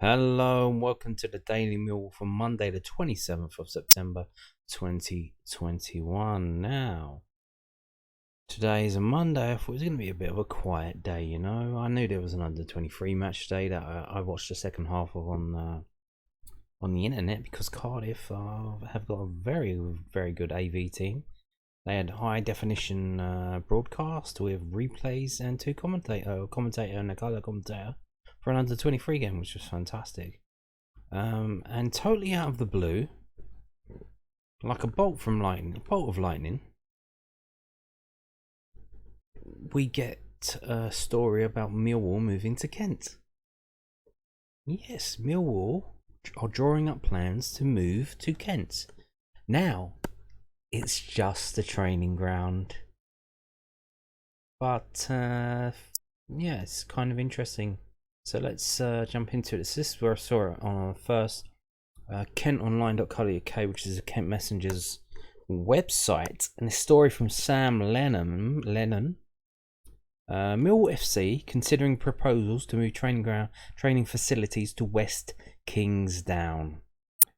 Hello and welcome to the Daily Millwall for Monday, the 27th of September 2021. Now, today is a Monday. I thought it was going to be a bit of a quiet day, you know. I knew there was an under 23 match today that I watched the second half of on the internet because Cardiff have got a very, very good AV team. They had high definition broadcast with replays and a commentator and a colour commentator for an under 23 game, which was fantastic. And totally out of the blue, like a bolt of lightning, we get a story about Millwall moving to Kent. Yes, Millwall are drawing up plans to move to Kent. Now, it's just a training ground, but yeah, it's kind of interesting. So let's jump into it. This is where I saw it on our first kentonline.co.uk, which is a Kent Messenger's website, and a story from Sam Lennon. Millwall FC considering proposals to move training facilities to West Kingsdown.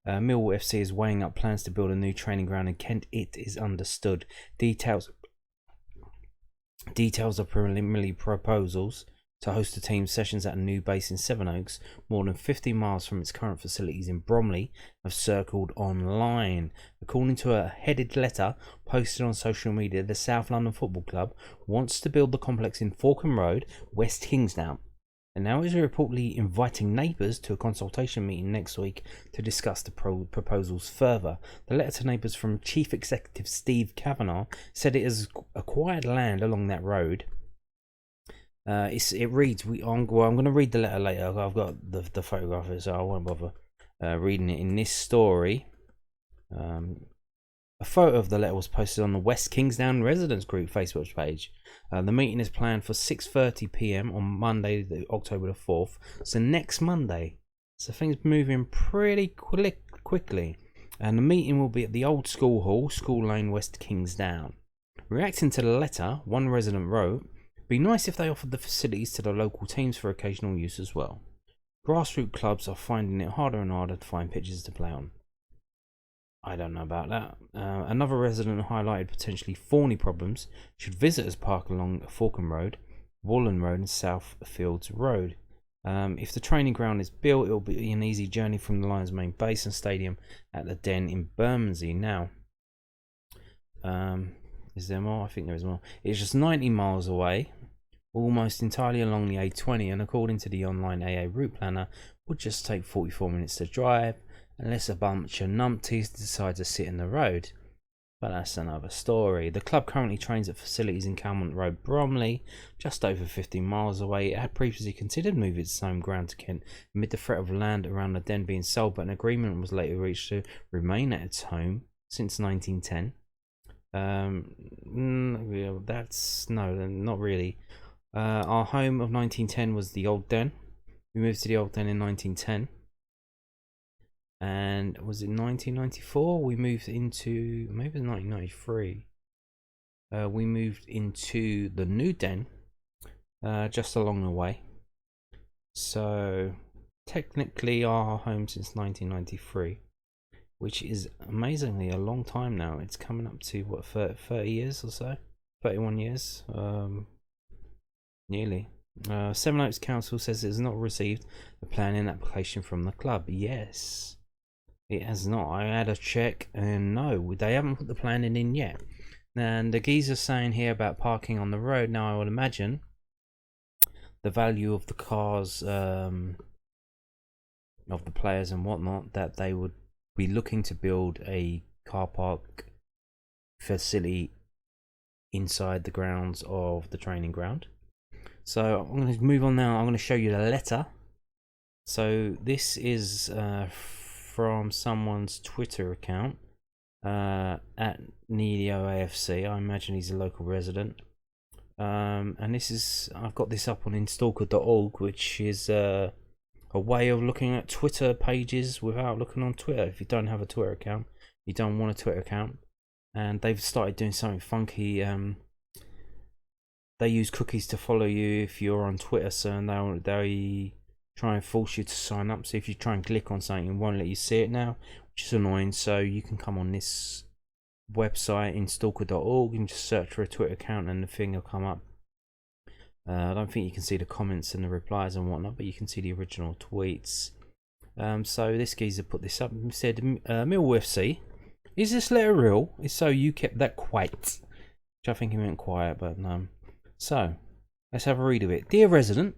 Millwall FC is weighing up plans to build a new training ground in Kent. It is understood. Details of preliminary proposals to host the team's sessions at a new base in Sevenoaks, more than 50 miles from its current facilities in Bromley, have circled online. According to a headed letter posted on social media, the South London Football Club wants to build the complex in Falcon Road, West Kingsdown, and now is reportedly inviting neighbours to a consultation meeting next week to discuss the proposals further. The letter to neighbours from Chief Executive Steve Kavanaugh said it has acquired land along that road. It reads, I'm going to read the letter later. I've got the photograph of it, so I won't bother reading it in this story. A photo of the letter was posted on the West Kingsdown Residents Group Facebook page. The meeting is planned for 6:30 p.m. on Monday, October the 4th. So next Monday. So things moving pretty quickly. And the meeting will be at the old school hall, School Lane, West Kingsdown. Reacting to the letter, one resident wrote, "Be nice if they offered the facilities to the local teams for occasional use as well. Grassroots clubs are finding it harder and harder to find pitches to play on." I don't know about that. Another resident highlighted potentially thorny problems should visitors park along Falcon Road, Wallen Road and South Fields Road. If the training ground is built, it will be an easy journey from the Lions main base and stadium at the Den in Bermondsey. Now, is there more? I think there is more. It's just 90 miles away, almost entirely along the A20, and according to the online AA route planner, would just take 44 minutes to drive, unless a bunch of numpties decide to sit in the road. But that's another story. The club currently trains at facilities in Calmont Road, Bromley, just over 15 miles away. It had previously considered moving its home ground to Kent amid the threat of land around the Den being sold, but an agreement was later reached to remain at its home since 1910. That's no, not really. Our home of 1910 was the Old Den. We moved to the Old Den in 1910. And was it 1994? We moved into, maybe it was 1993. We moved into the new Den just along the way. So technically our home since 1993, which is amazingly a long time now. It's coming up to what, 30 years or so? 31 years? Nearly. Sevenoaks Council says it has not received the planning application from the club. Yes. It has not. I had a check and no, they haven't put the planning in yet. And the geezer's saying here about parking on the road. Now I would imagine the value of the cars, of the players and whatnot, that they would be looking to build a car park facility inside the grounds of the training ground. So I'm going to move on now. I'm going to show you the letter. So this is from someone's Twitter account at NeedioAFC. I imagine he's a local resident. And this is, I've got this up on instalker.org, which is a way of looking at Twitter pages without looking on Twitter. If you don't have a Twitter account, you don't want a Twitter account, and they've started doing something funky. They use cookies to follow you if you're on Twitter, so they try and force you to sign up. So if you try and click on something, it won't let you see it now, which is annoying. So you can come on this website in stalker.org and just search for a Twitter account and the thing will come up. I don't think you can see the comments and the replies and whatnot, but you can see the original tweets. So this geezer put this up and said, Millwall FC, is this letter real? If so, you kept that quiet. Which I think he meant quiet, but no. So, let's have a read of it. Dear resident,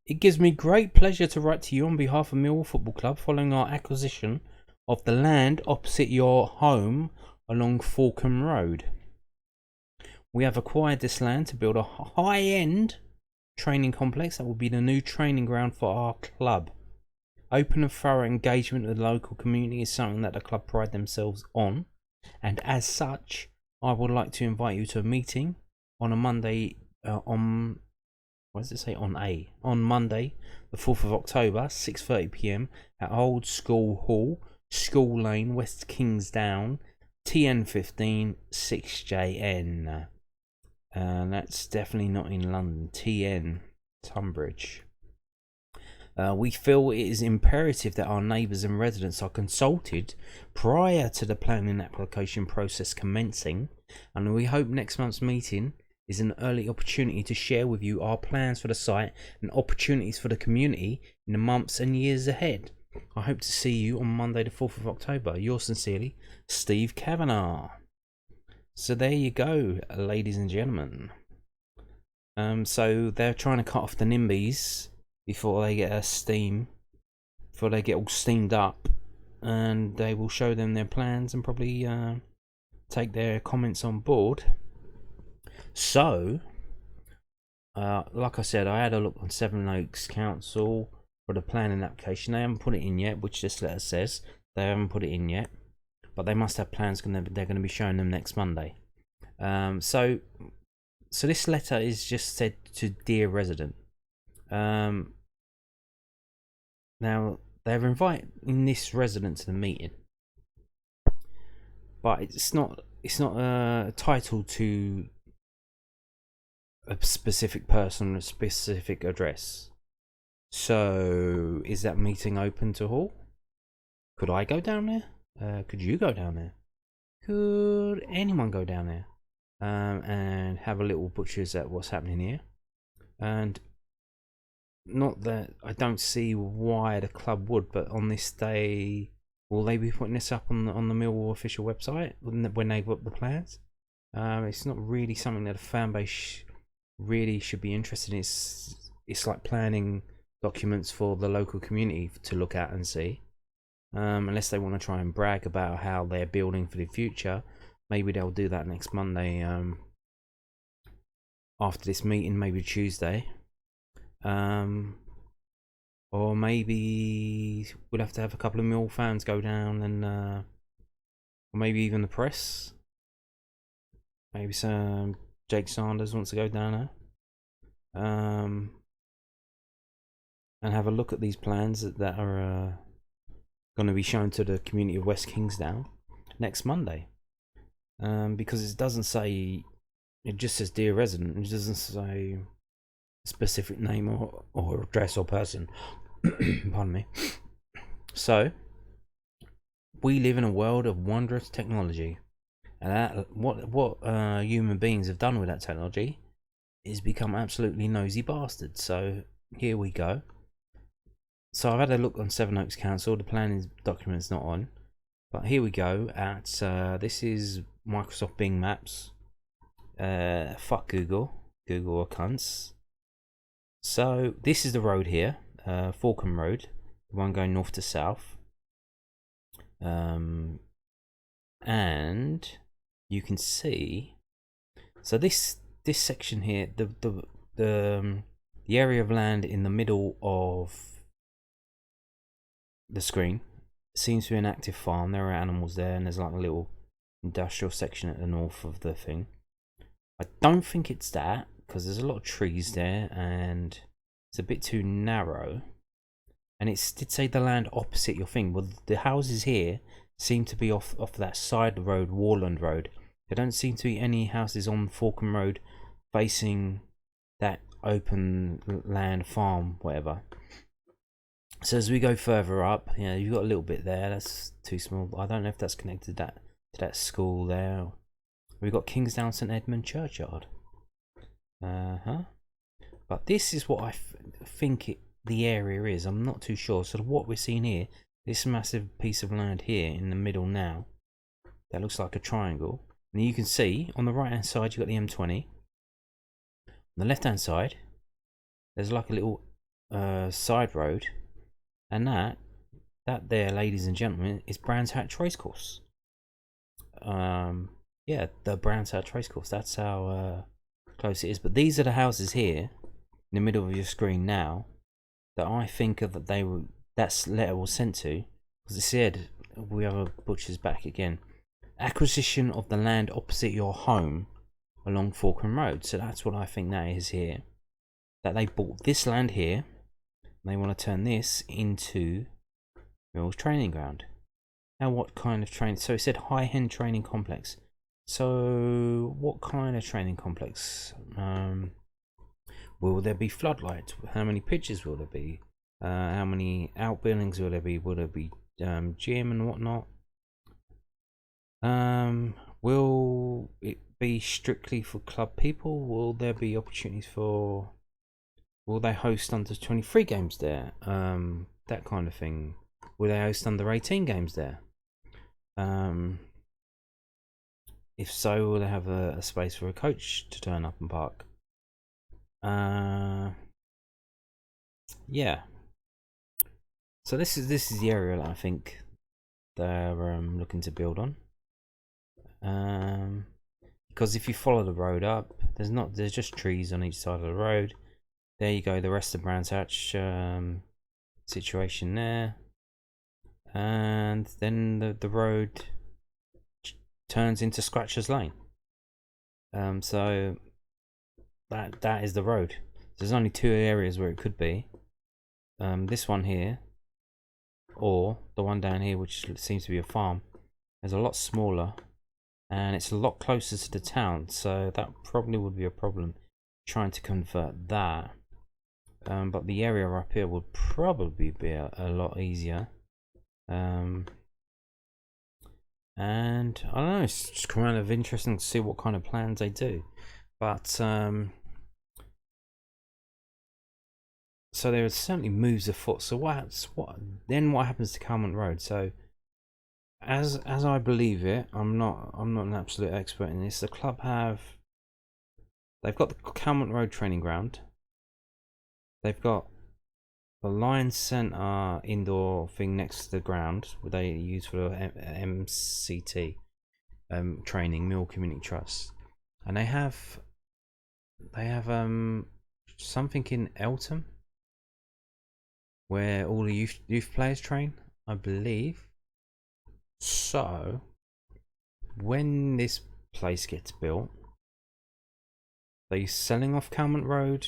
it gives me great pleasure to write to you on behalf of Millwall Football Club following our acquisition of the land opposite your home along Falcombe Road. We have acquired this land to build a high-end training complex that will be the new training ground for our club. Open and thorough engagement with the local community is something that the club pride themselves on, and as such, I would like to invite you to a meeting on a Monday, on Monday, the 4th of October, 6:30 p.m. at Old School Hall, School Lane, West Kingsdown, TN15 6JN. And that's definitely not in London. TN, Tunbridge. We feel it is imperative that our neighbours and residents are consulted prior to the planning application process commencing, and we hope next month's meeting is an early opportunity to share with you our plans for the site and opportunities for the community in the months and years ahead. I hope to see you on Monday the 4th of October. Yours sincerely, Steve Kavanaugh. So there you go, ladies and gentlemen. So they're trying to cut off the NIMBYs before they get all steamed up, and they will show them their plans and probably take their comments on board. So, like I said, I had a look on Sevenoaks Council for the planning application. They haven't put it in yet, which this letter says. They haven't put it in yet, but they must have plans. They're going to be showing them next Monday. So this letter is just said to dear resident. Now they're inviting this resident to the meeting, but it's not titled to a specific person or a specific address. So is that meeting open to all? Could I go down there? Could you go down there? Could anyone go down there and have a little butchers at what's happening here? And not that I don't see why the club would, but on this day, will they be putting this up on the Millwall official website when they've got the plans? It's not really something that a fan base really should be interested in. It's like planning documents for the local community to look at and see. Unless they want to try and brag about how they're building for the future, maybe they'll do that next Monday. After this meeting, maybe Tuesday. Or maybe we'll have to have a couple of Mill fans go down, and or maybe even the press. Maybe some Jake Sanders wants to go down there, and have a look at these plans that are going to be shown to the community of West Kingsdown next Monday. Because it doesn't say, it just says dear resident. It doesn't say specific name or address or person. Pardon me. So we live in a world of wondrous technology, and what human beings have done with that technology is become absolutely nosy bastards. So here we go. So I've had a look on Sevenoaks Council. The planning document's not on, but here we go. At this is Microsoft Bing Maps. Fuck Google are cunts. So this is the road here, Falcombe Road, the one going north to south. And you can see, so this section here, the area of land in the middle of the screen seems to be an active farm. There are animals there, and there's like a little industrial section at the north of the thing. I don't think it's that, because there's a lot of trees there and it's a bit too narrow. And it did say the land opposite your thing. Well, the houses here seem to be off that side road, Warland Road. There don't seem to be any houses on Falcombe Road facing that open land farm, whatever. So as we go further up, you know, you've got a little bit there. That's too small. I don't know if that's connected to that school there. We've got Kingsdown St Edmund Churchyard. But this is what I think the area is. I'm not too sure. So what we're seeing here, this massive piece of land here in the middle now, that looks like a triangle. And you can see on the right hand side you've got the M20. On the left hand side, there's like a little side road, and that there, ladies and gentlemen, is Brands Hatch Racecourse. Yeah, the Brands Hatch Racecourse. That's how close it is. But these are the houses here in the middle of your screen now that I think that that letter was sent to, because it said we have a butcher's back again. Acquisition of the land opposite your home along Falcon Road. So that's what I think that is here. That they bought this land here, and they want to turn this into Millwall's training ground. Now, what kind of training? So it said high end training complex. So what kind of training complex? Will there be floodlights? How many pitches will there be? How many outbuildings will there be? Will there be gym and whatnot? Will it be strictly for club people? Will there be opportunities for? Will they host under 23 games there? That kind of thing. Will they host under 18 games there? If so, will they have a space for a coach to turn up and park? Yeah. So this is the area that I think they're looking to build on. Because if you follow the road up, there's just trees on each side of the road. There you go, the rest of Brands Hatch situation there, and then the road turns into Scratcher's Lane. So that is the road. There's only two areas where it could be. This one here, or the one down here, which seems to be a farm, is a lot smaller, and it's a lot closer to the town. So that probably would be a problem trying to convert that. But the area up here would probably be a lot easier. And I don't know, it's just kind of interesting to see what kind of plans they do. But so there are certainly moves afoot. So what happens to Calmont Road? So as I believe it, I'm not an absolute expert in this. The club they've got the Calmont Road training ground. They've got the Lions Centre indoor thing next to the ground, where they use for MCT training, Mill Community Trust, and they have something in Eltham where all the youth players train, I believe. So when this place gets built, are you selling off Calmont Road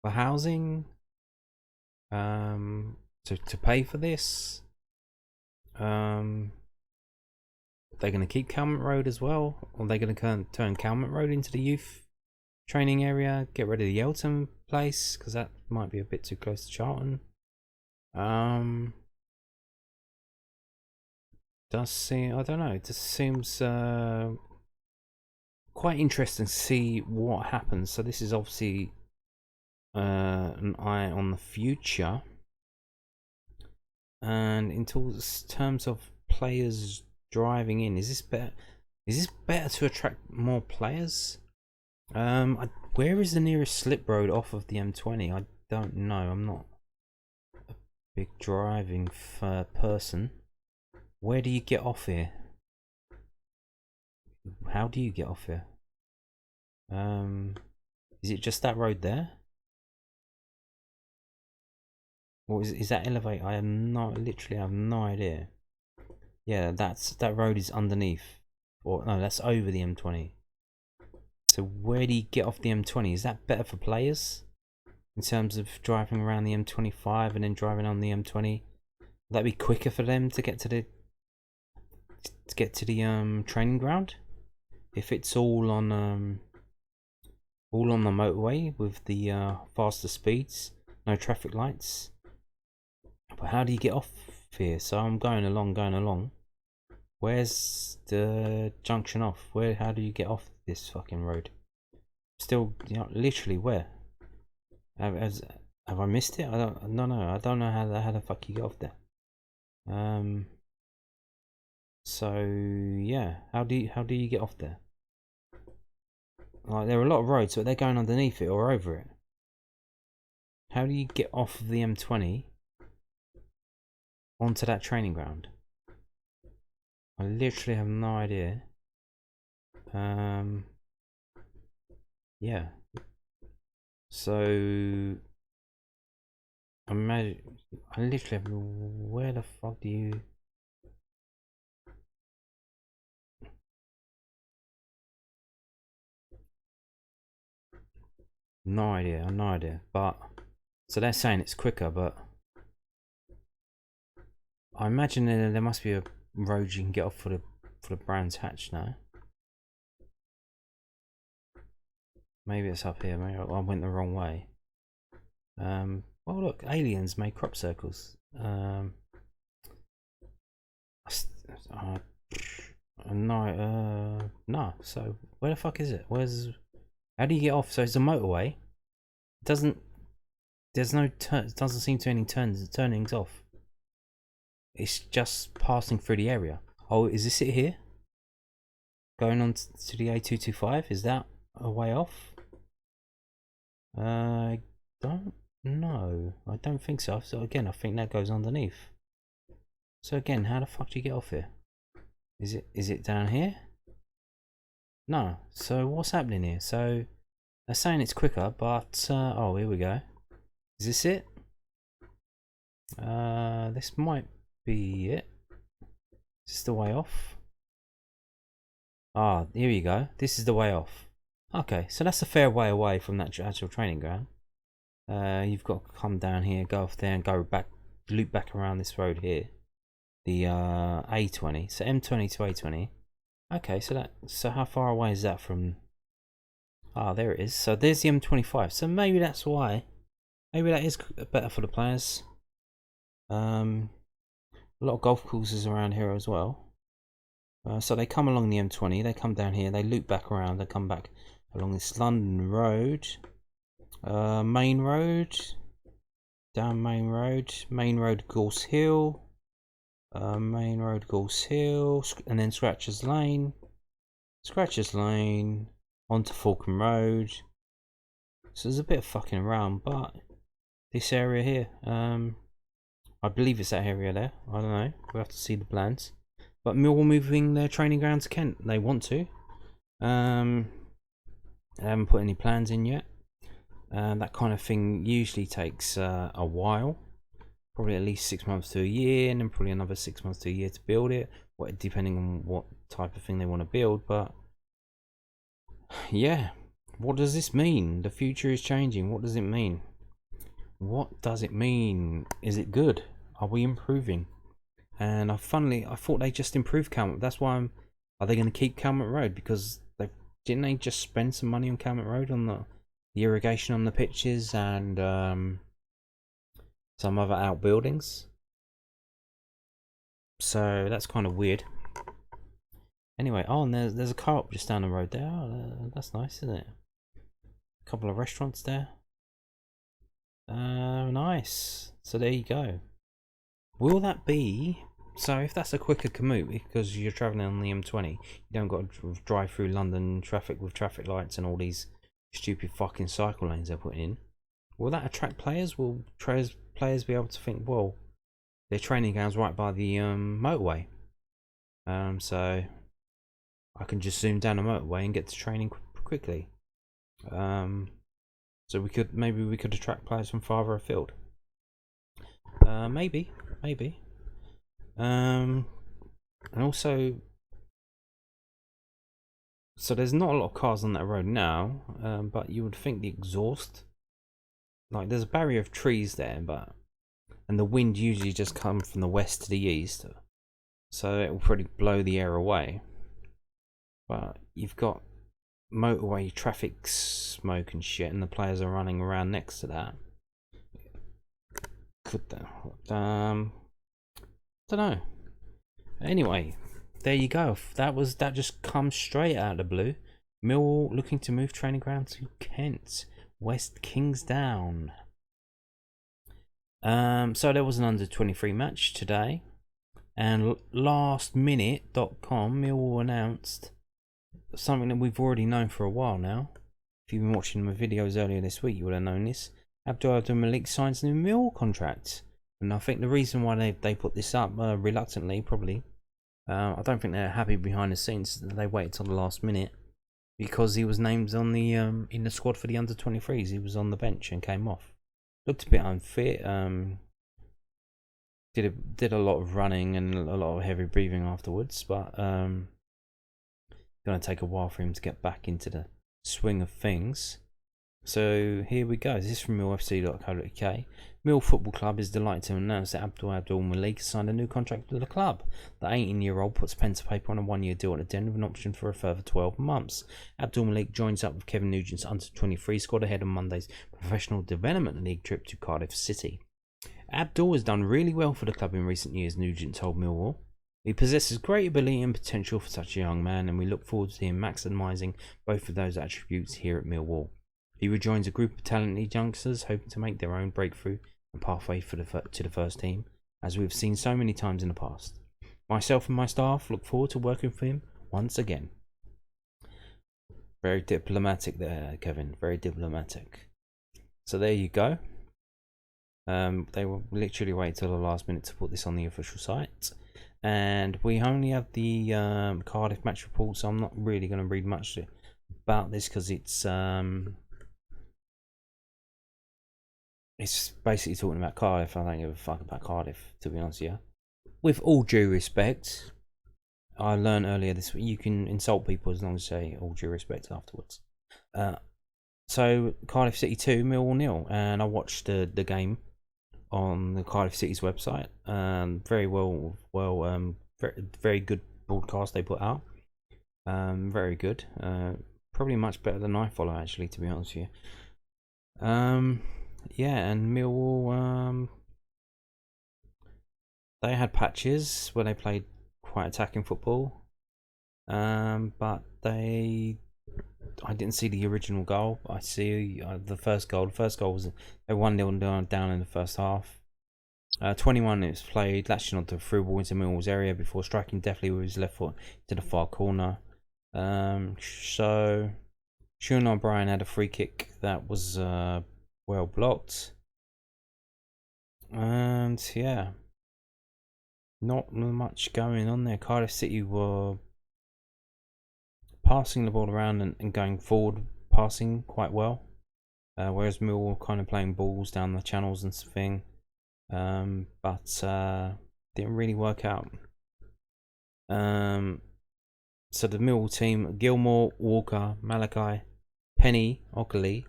for housing? To pay for this? They're going to keep Calmont Road as well? Or are they going to turn Calmont Road into the youth training area? Get rid of the Elton place? Because that might be a bit too close to Charlton. Does seem, I don't know, it just seems quite interesting to see what happens. So this is obviously an eye on the future, and in terms of players driving in, is this better to attract more players? Where is the nearest slip road off of the M20? I don't know. I'm not a big driving person. Where do you get off here? How do you get off here? Is it just that road there? Or is that elevate? I literally have no idea. Yeah, that road is underneath. Or no, that's over the M20. So where do you get off the M20? Is that better for players? In terms of driving around the M25 and then driving on the M20? Would that be quicker for them to get to the training ground? If it's all on the motorway with the faster speeds, no traffic lights. But how do you get off here? So I'm going along. Where's the junction off? How do you get off this fucking road? Still, you know, literally where? Have I missed it? I don't know how the fuck you get off there. So yeah, how do you get off there? Like, there are a lot of roads, but they're going underneath it or over it. How do you get off the M20 onto that training ground? I literally have no idea. Yeah. So imagine, I literally have, where the fuck do you? No idea. But so they're saying it's quicker, but I imagine there must be a road you can get off for the Brands Hatch now. Maybe it's up here. Maybe I went the wrong way. Oh look, aliens made crop circles. No. So where the fuck is it? How do you get off? So it's a motorway. Doesn't seem to any turnings off. It's just passing through the area. Oh, is this it here? Going on to the A225? Is that a way off? I don't know. I don't think so. So again, I think that goes underneath. So again, how the fuck do you get off here? Is it down here? No. So what's happening here? So they're saying it's quicker, but oh, here we go. Is this it? This might be it. Is this the way off? Ah, here you go. This is the way off. Okay, so that's a fair way away from that actual training ground. You've got to come down here, go off there, and go back, loop back around this road here. The A20, so M20 to A20. Okay, so how far away is that from? Ah, there it is. So there's the M25. So maybe that's why. Maybe that is better for the players. A lot of golf courses around here as well. So they come along the M20, they come down here, they loop back around, they come back along this London road, main road, down main road Gorse Hill, main road Gorse Hill, and then Scratchers Lane, onto Falcon Road. So there's a bit of fucking around, but this area here, I believe it's that area there. I don't know. We'll have to see the plans. But Millwall moving their training ground to Kent. They want to. They haven't put any plans in yet. That kind of thing usually takes a while. Probably at least 6 months to a year, and then probably another 6 months to a year to build it. Depending on what type of thing they want to build. But yeah, what does this mean? The future is changing. What does it mean? What does it mean? Is it good? Are we improving? And I thought they just improved Calmont. That's why are they going to keep Calmont Road? Because didn't they just spend some money on Calmont Road on the irrigation on the pitches and some other outbuildings? So that's kind of weird. Anyway, oh, and there's a co-op just down the road there. Oh, that's nice, isn't it? A couple of restaurants there. Nice. So there you go. Will that be? So if that's a quicker commute because you're travelling on the M20, you don't got to drive through London traffic with traffic lights and all these stupid fucking cycle lanes they're putting in. Will that attract players? Will players be able to think, well, their training ground's right by the motorway, so I can just zoom down the motorway and get to training quickly. So maybe we could attract players from farther afield. Maybe. And also, so there's not a lot of cars on that road now, but you would think the exhaust, like there's a barrier of trees there, and the wind usually just comes from the west to the east, so it will probably blow the air away. But you've got motorway traffic smoke and shit, and the players are running around next to that. don't know. Anyway, there you go. That just comes straight out of the blue. Millwall looking to move training ground to Kent, West Kingsdown. So there was an under-23 match today, and lastminute.com, Millwall announced something that we've already known for a while now. If you've been watching my videos earlier this week, you would have known this. Abdul Malik signs a new Millwall contract, and I think the reason why they put this up reluctantly, probably, I don't think they're happy behind the scenes. They waited till the last minute because he was named on the in the squad for the under-23s. He was on the bench and came off. Looked a bit unfit. Did a lot of running and a lot of heavy breathing afterwards, but gonna take a while for him to get back into the swing of things. So here we go. This is from millfc.co.uk. Millwall Football Club is delighted to announce that Abdul Malik has signed a new contract with the club. The 18-year-old puts pen to paper on a one-year deal at the Den with an option for a further 12 months. Abdul Malik joins up with Kevin Nugent's under-23 squad ahead of Monday's Professional Development League trip to Cardiff City. Abdul has done really well for the club in recent years, Nugent told Millwall. He possesses great ability and potential for such a young man, and we look forward to him maximising both of those attributes here at Millwall. He rejoins a group of talented youngsters hoping to make their own breakthrough and pathway to the first team, as we've seen so many times in the past. Myself and my staff look forward to working with him once again. Very diplomatic there, Kevin. Very diplomatic. So there you go. They will literally wait till the last minute to put this on the official site. And we only have the Cardiff match report, so I'm not really going to read much about this because it's basically talking about Cardiff. I don't give a fuck about Cardiff, to be honest. Yeah. With all due respect, I learned earlier this week you can insult people as long as you say all due respect afterwards. So Cardiff City 2, Millwall 0, and I watched the game on the Cardiff City's website. Very very good broadcast they put out. Very good. Probably much better than I follow, actually, to be honest with you. Yeah, and Millwall, they had patches where they played quite attacking football, but I didn't see the original goal. I see the first goal. The first goal was they 1-0 down in the first half. 21 minutes played, latching onto a through ball into Millwall's area before striking deftly with his left foot to the far corner. So Sean O'Brien had a free kick that was well blocked, and yeah, not much going on there. Cardiff City were passing the ball around and going forward, passing quite well, whereas Millwall kind of playing balls down the channels and thing, but didn't really work out. So the Millwall team: Gilmore, Walker, Malachi, Penny, Ockley,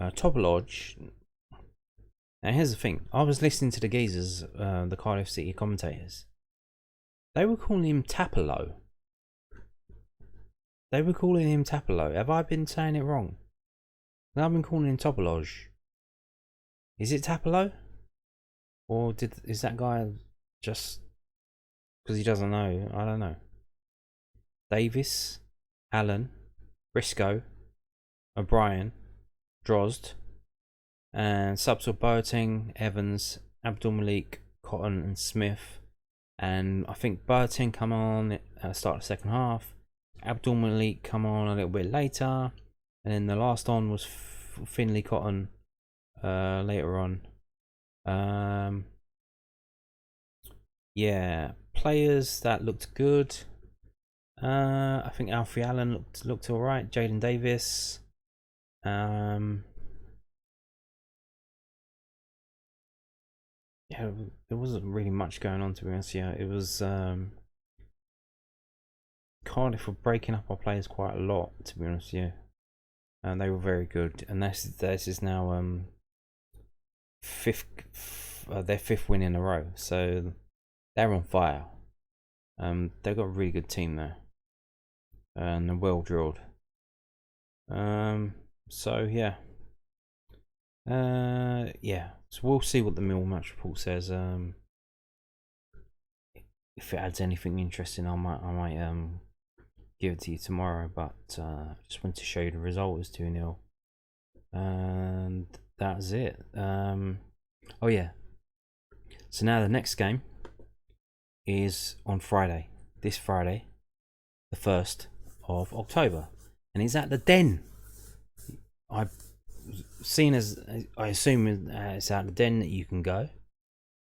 Topolodge. Now here's the thing: I was listening to the geezers, the Cardiff City commentators. They were calling him Tapalo. Have I been saying it wrong? I've been calling him Topolodge. Is it Tapalo? Or is that guy just because he doesn't know? I don't know. Davis, Allen, Briscoe, O'Brien, Drozd, and subs were Boateng, Evans, Abdul Malik, Cotton, and Smith. And I think Boateng come on at the start of the second half. Abdul Malik come on a little bit later, and then the last on was Finley Cotton later on. Yeah, players that looked good. I think Alfie Allen looked alright. Jaden Davis. Yeah, there wasn't really much going on, to be honest. Yeah, it was Cardiff were breaking up our players quite a lot, to be honest. Yeah, and they were very good. And this is now their fifth win in a row, so they're on fire. They've got a really good team there, and they're well drilled. So yeah, Yeah, so we'll see what the Mill match report says. If it adds anything interesting, I might give it to you tomorrow. But just wanted to show you the result is 2-0, and that's it. Oh yeah. So now the next game is on Friday. This Friday, the 1st of October, and it's at the Den. I assume it's at the Den that you can go,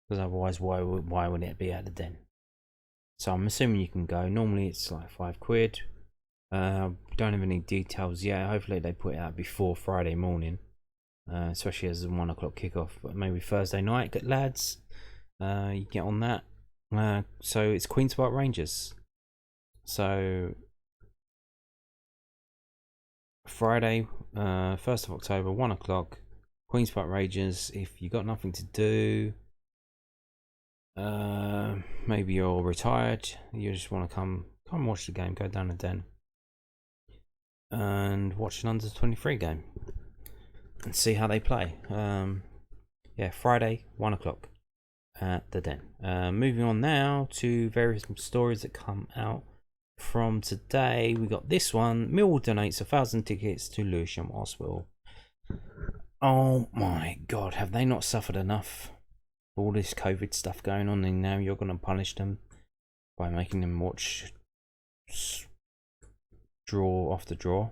because otherwise why would it be at the Den? So I'm assuming you can go. Normally it's like £5. Don't have any details yet. Hopefully they put it out before Friday morning, especially as a 1 o'clock kickoff. But maybe Thursday night, lads. You get on that. So it's Queen's Park Rangers. So Friday, 1st of October, 1 o'clock, Queen's Park Rangers. If you got nothing to do, maybe you're retired, you just want to come watch the game, go down the Den and watch an under 23 game and see how they play. Yeah, Friday, 1 o'clock at the Den. Moving on now to various stories that come out from today. We got this one. Millwall donates 1,000 tickets to Lewisham Hospital. Oh my god, have they not suffered enough? All this COVID stuff going on, and now you're going to punish them by making them watch draw after draw.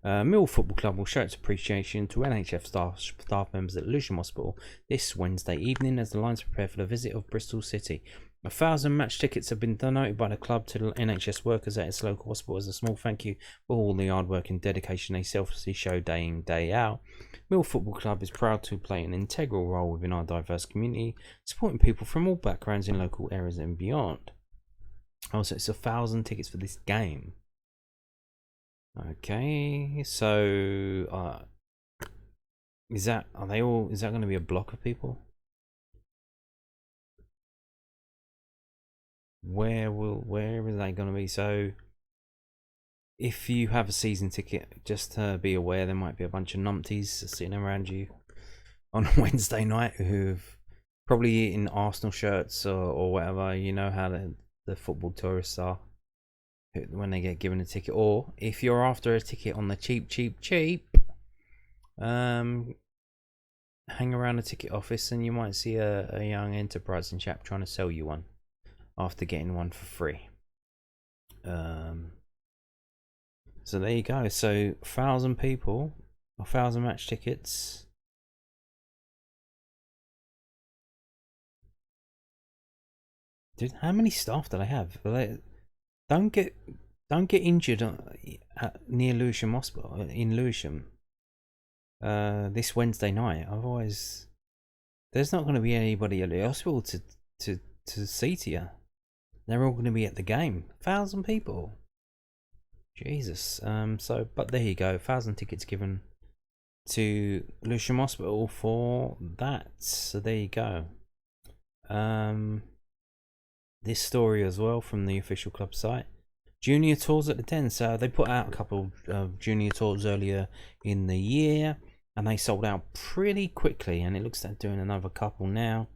Millwall Football Club will show its appreciation to NHF staff members at Lewisham Hospital this Wednesday evening as the Lions prepare for the visit of Bristol City. 1,000 match tickets have been donated by the club to the NHS workers at its local hospital as a small thank you for all the hard work and dedication they selflessly show day in, day out. Millwall Football Club is proud to play an integral role within our diverse community, supporting people from all backgrounds in local areas and beyond. Oh, so it's 1,000 tickets for this game. Okay, so is that going to be a block of people? Where is that going to be? So if you have a season ticket, just be aware there might be a bunch of numpties sitting around you on a Wednesday night who've probably eaten Arsenal shirts or whatever. You know how the football tourists are when they get given a ticket. Or if you're after a ticket on the cheap, hang around the ticket office and you might see a young enterprising chap trying to sell you one after getting one for free. So there you go. So 1,000 people, 1,000 match tickets. Dude, how many staff do they have? Don't get injured near Lewisham Hospital in Lewisham this Wednesday night. Otherwise, there's not going to be anybody at the hospital to see to you. They're all going to be at the game. 1,000 people. Jesus. But there you go. 1,000 tickets given to Lewisham Hospital for that. So there you go. This story as well from the official club site. Junior tours at the Den. So they put out a couple of junior tours earlier in the year, and they sold out pretty quickly. And it looks like they're doing another couple now.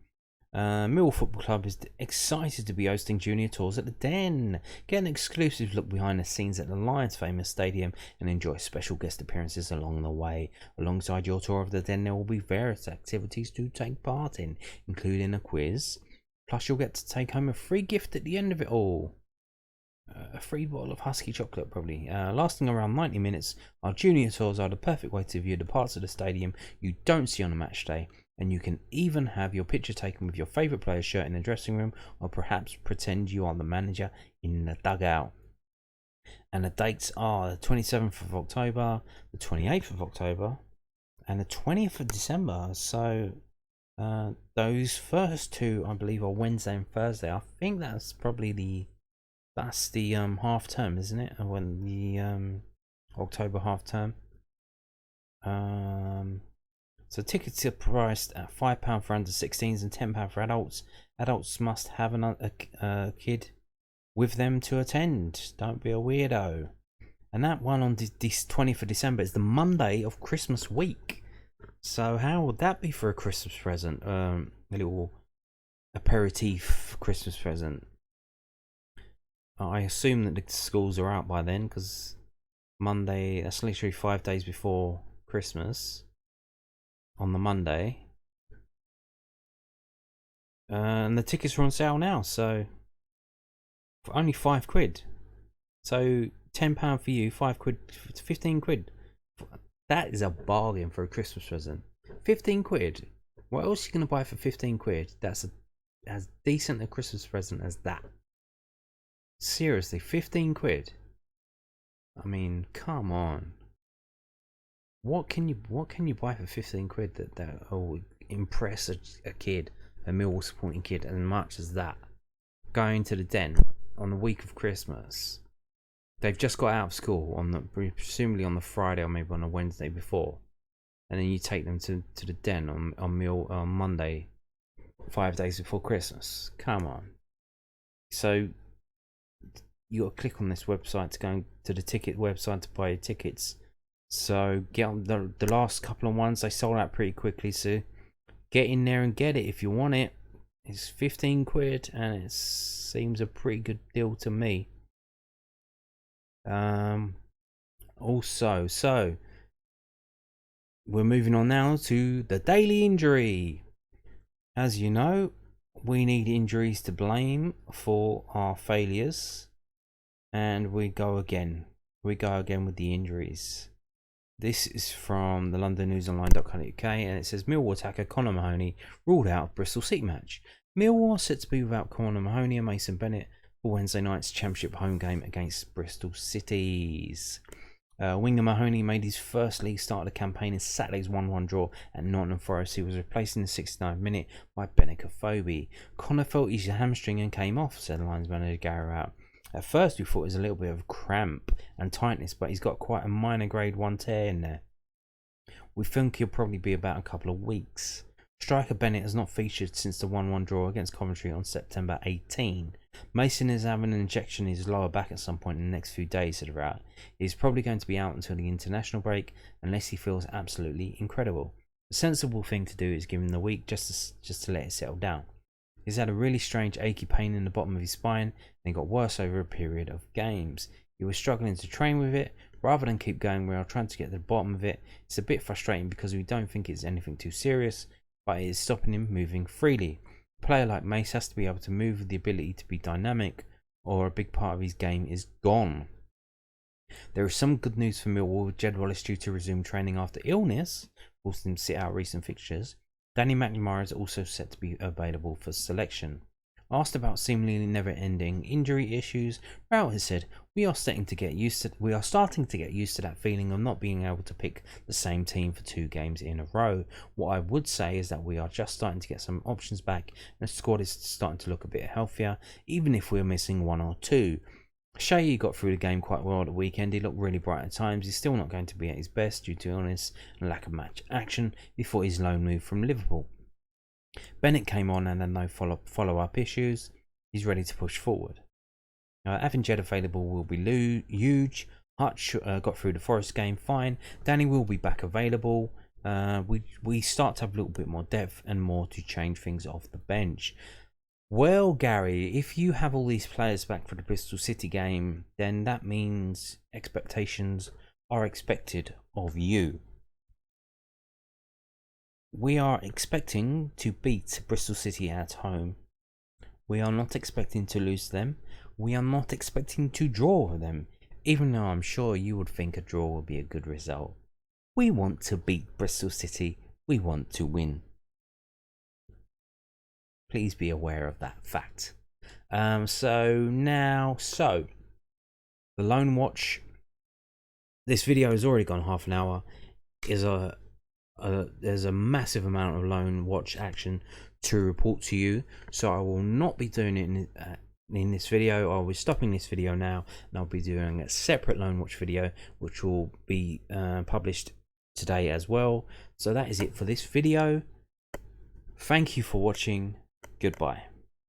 Millwall Football Club is excited to be hosting junior tours at the Den. Get an exclusive look behind the scenes at the Lions' famous stadium and enjoy special guest appearances along the way. Alongside your tour of the Den, there will be various activities to take part in, including a quiz. Plus, you'll get to take home a free gift at the end of it all. A free bottle of Husky chocolate, probably. Lasting around 90 minutes, our junior tours are the perfect way to view the parts of the stadium you don't see on a match day. And you can even have your picture taken with your favourite player's shirt in the dressing room, or perhaps pretend you are the manager in the dugout. And the dates are the 27th of October, the 28th of October, and the 20th of December. So those first two, I believe, are Wednesday and Thursday. I think that's probably the half term, isn't it? When the October half term. So tickets are priced at £5 for under 16s and £10 for adults. Adults must have a kid with them to attend. Don't be a weirdo. And that one on this 20th of December is the Monday of Christmas week. So how would that be for a Christmas present? A little aperitif Christmas present. I assume that the schools are out by then, because Monday, that's literally 5 days before Christmas. On the Monday. And the tickets are on sale now, so for only £5. So £10 for you, £5, 15 quid. That is a bargain for a Christmas present. 15 quid. What else are you gonna buy for 15 quid? That's as decent a Christmas present as that. Seriously, 15 quid. I mean, come on. What can you buy for 15 quid that will impress a kid, a Millwall supporting kid, as much as that? Going to the den on the week of Christmas. They've just got out of school presumably on the Friday or maybe on a Wednesday before, and then you take them to the den on Monday, 5 days before Christmas. Come on. So you got to click on this website to go to the ticket website to buy your tickets. So get on the last couple of ones. They sold out pretty quickly, so get in there and get it if you want it. It's 15 quid and it seems a pretty good deal to me. Also, so we're moving on now to the daily injury. As you know, we need injuries to blame for our failures, and we go again with the injuries. This is from the londonnewsonline.co.uk, and it says Millwall attacker Conor Mahoney ruled out of Bristol City match. Millwall set to be without Conor Mahoney and Mason Bennett for Wednesday night's Championship home game against Bristol Cities. Winger Mahoney made his first league start of the campaign in Saturday's 1-1 draw at Nottingham Forest. He was replaced in the 69th minute by Bennett Kofobi. Conor felt his hamstring and came off, said Lions manager Gary Rowett. At first we thought it was a little bit of cramp and tightness, but he's got quite a minor grade 1 tear in there. We think he'll probably be about a couple of weeks. Striker Bennett has not featured since the 1-1 draw against Coventry on September 18. Mason is having an injection in his lower back at some point in the next few days, said Rowett. He's probably going to be out until the international break unless he feels absolutely incredible. The sensible thing to do is give him the week just to let it settle down. He's had a really strange achy pain in the bottom of his spine and it got worse over a period of games. He was struggling to train with it. Rather than keep going, we are trying to get to the bottom of it. It's a bit frustrating because we don't think it's anything too serious, but it is stopping him moving freely. A player like Mace has to be able to move with the ability to be dynamic, or a big part of his game is gone. There is some good news for Millwall. Jed Wallace due to resume training after illness, forcing him to sit out recent fixtures. Danny McNamara is also set to be available for selection. Asked about seemingly never-ending injury issues, Rowett has said, We are starting to get used to that feeling of not being able to pick the same team for 2 games in a row. What I would say is that we are just starting to get some options back, and the squad is starting to look a bit healthier, even if we're missing 1 or 2. Shea got through the game quite well at the weekend. He looked really bright at times. He's still not going to be at his best due to illness and lack of match action before his loan move from Liverpool. Bennett came on and had no follow-up issues. He's ready to push forward. Having Jed available will be huge. Hutch got through the Forest game fine. Danny will be back available. We start to have a little bit more depth and more to change things off the bench. Well, Gary, if you have all these players back for the Bristol City game, then that means expectations are expected of you. We are expecting to beat Bristol City at home. We are not expecting to lose them. We are not expecting to draw them, even though I'm sure you would think a draw would be a good result. We want to beat Bristol City. We want to win. Please be aware of that fact. So the Loan Watch. This video has already gone half an hour. There's a massive amount of Loan Watch action to report to you, so I will not be doing it in this video. I'll be stopping this video now, and I'll be doing a separate Loan Watch video, which will be published today as well. So that is it for this video. Thank you for watching. Goodbye.